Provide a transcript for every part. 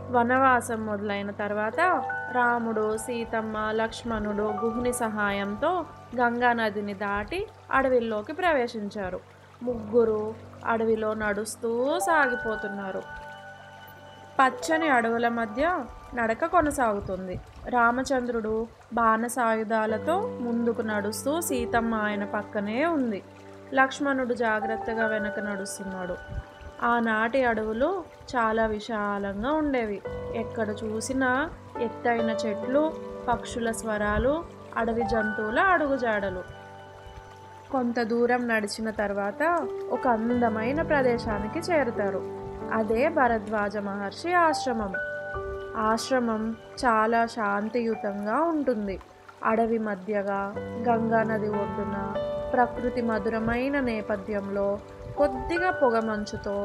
వనవాసం మొదలైన తర్వాత రాముడు, సీతమ్మ, లక్ష్మణుడు గుహుని సహాయంతో గంగా నదిని దాటి అడవిలోకి ప్రవేశించారు. ముగ్గురు అడవిలో నడుస్తూ సాగిపోతున్నారు. పచ్చని అడవుల మధ్య నడక కొనసాగుతుంది. రామచంద్రుడు బాణసాయుధాలతో ముందుకు నడుస్తూ సీతమ్మ ఆయన పక్కనే ఉంది. లక్ష్మణుడు జాగ్రత్తగా వెనక నడుస్తున్నాడు. ఆనాటి అడవులు చాలా విశాలంగా ఉండేవి. ఎక్కడ చూసినా ఎత్తైన చెట్లు, పక్షుల స్వరాలు, అడవి జంతువుల అడుగుజాడలు. కొంత దూరం నడిచిన తర్వాత ఒక అందమైన ప్రదేశానికి చేరుతారు. అదే భరద్వాజ మహర్షి ఆశ్రమం. ఆశ్రమం చాలా శాంతియుతంగా ఉంటుంది. అడవి మధ్యగా గంగా నది ఒడ్డున ప్రకృతి మధురమైన నేపథ్యంలో కొద్దిగా పొగమంచుతో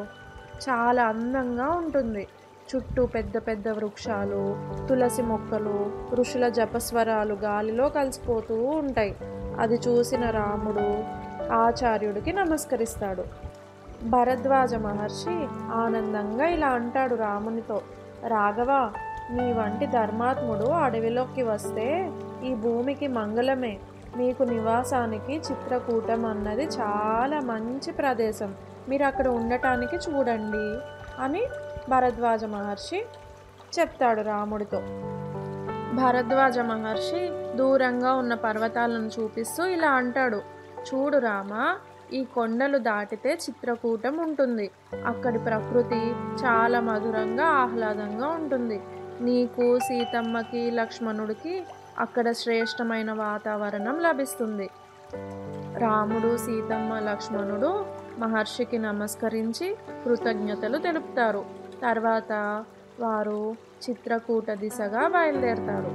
చాలా అందంగా ఉంటుంది. చుట్టూ పెద్ద పెద్ద వృక్షాలు, తులసి మొక్కలు, ఋషుల జపస్వరాలు గాలిలో కలిసిపోతూ ఉంటాయి. అది చూసిన రాముడు ఆచార్యుడికి నమస్కరిస్తాడు. భరద్వాజ మహర్షి ఆనందంగా ఇలా అంటాడు రామునితో, రాఘవ, నీ వంటి ధర్మాత్ముడు అడవిలోకి వస్తే ఈ భూమికి మంగళమే. మీకు నివాసానికి చిత్రకూటం అన్నది చాలా మంచి ప్రదేశం. మీరు అక్కడ ఉండటానికి చూడండి అని భరద్వాజ మహర్షి చెప్తాడు రాముడితో. భరద్వాజ మహర్షి దూరంగా ఉన్న పర్వతాలను చూపిస్తూ ఇలా అంటాడు, చూడు రామా, ఈ కొండలు దాటితే చిత్రకూటం ఉంటుంది. అక్కడి ప్రకృతి చాలా మధురంగా ఆహ్లాదంగా ఉంటుంది. నీకు, సీతమ్మకి, లక్ష్మణుడికి అక్కడ శ్రేష్టమైన వాతావరణం లభిస్తుంది. రాముడు, సీతమ్మ, లక్ష్మణుడు మహర్షికి నమస్కరించి కృతజ్ఞతలు తెలుపుతారు. తర్వాత వారు చిత్రకూట దిశగా బయలుదేరతారు.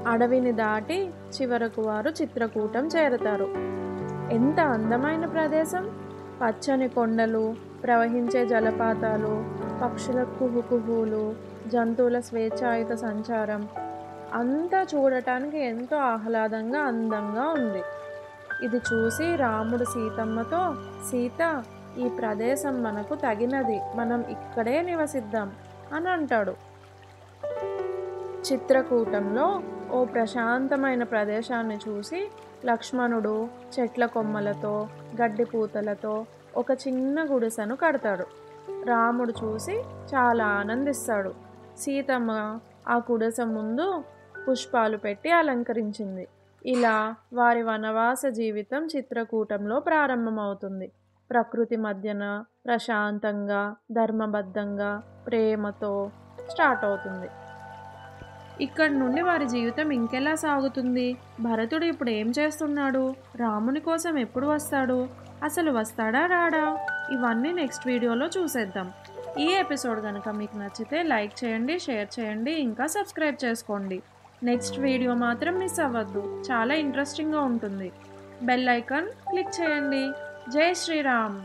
అడవిని దాటి చివరకు వారు చిత్రకూటం చేరతారు. ఎంత అందమైన ప్రదేశం! పచ్చని కొండలు, ప్రవహించే జలపాతాలు, పక్షుల కుహుకుహులు, జంతువుల స్వేచ్ఛాయుత సంచారం అంతా చూడటానికి ఎంతో ఆహ్లాదంగా అందంగా ఉంది. ఇది చూసి రాముడు సీతమ్మతో, సీత, ఈ ప్రదేశం మనకు తగినది, మనం ఇక్కడే నివసిద్దాం అని అంటాడు. చిత్రకూటంలో ఓ ప్రశాంతమైన ప్రదేశాన్ని చూసి లక్ష్మణుడు చెట్ల కొమ్మలతో, గడ్డి పూతలతో ఒక చిన్న గుడిసెను కడతాడు. రాముడు చూసి చాలా ఆనందిస్తాడు. సీతమ్మ ఆ గుడిసె ముందు పుష్పాలు పెట్టి అలంకరించింది. ఇలా వారి వనవాస జీవితం చిత్రకూటంలో ప్రారంభమవుతుంది. ప్రకృతి మధ్యన ప్రశాంతంగా, ధర్మబద్ధంగా, ప్రేమతో స్టార్ట్ అవుతుంది. ఇక్కడి నుండి వారి జీవితం ఇంకెలా సాగుతుంది? భరతుడు ఇప్పుడు ఏం చేస్తున్నాడు? రాముని కోసం ఎప్పుడు వస్తాడు? అసలు వస్తాడా రాడా? ఇవన్నీ నెక్స్ట్ వీడియోలో చూసేద్దాం. ఈ ఎపిసోడ్ కనుక మీకు నచ్చితే లైక్ చేయండి, షేర్ చేయండి, ఇంకా సబ్స్క్రైబ్ చేసుకోండి. నెక్స్ట్ వీడియో మాత్రం మిస్ అవ్వద్దు, చాలా ఇంట్రెస్టింగ్గా ఉంటుంది. బెల్ ఐకాన్ క్లిక్ చేయండి. జై శ్రీరామ్.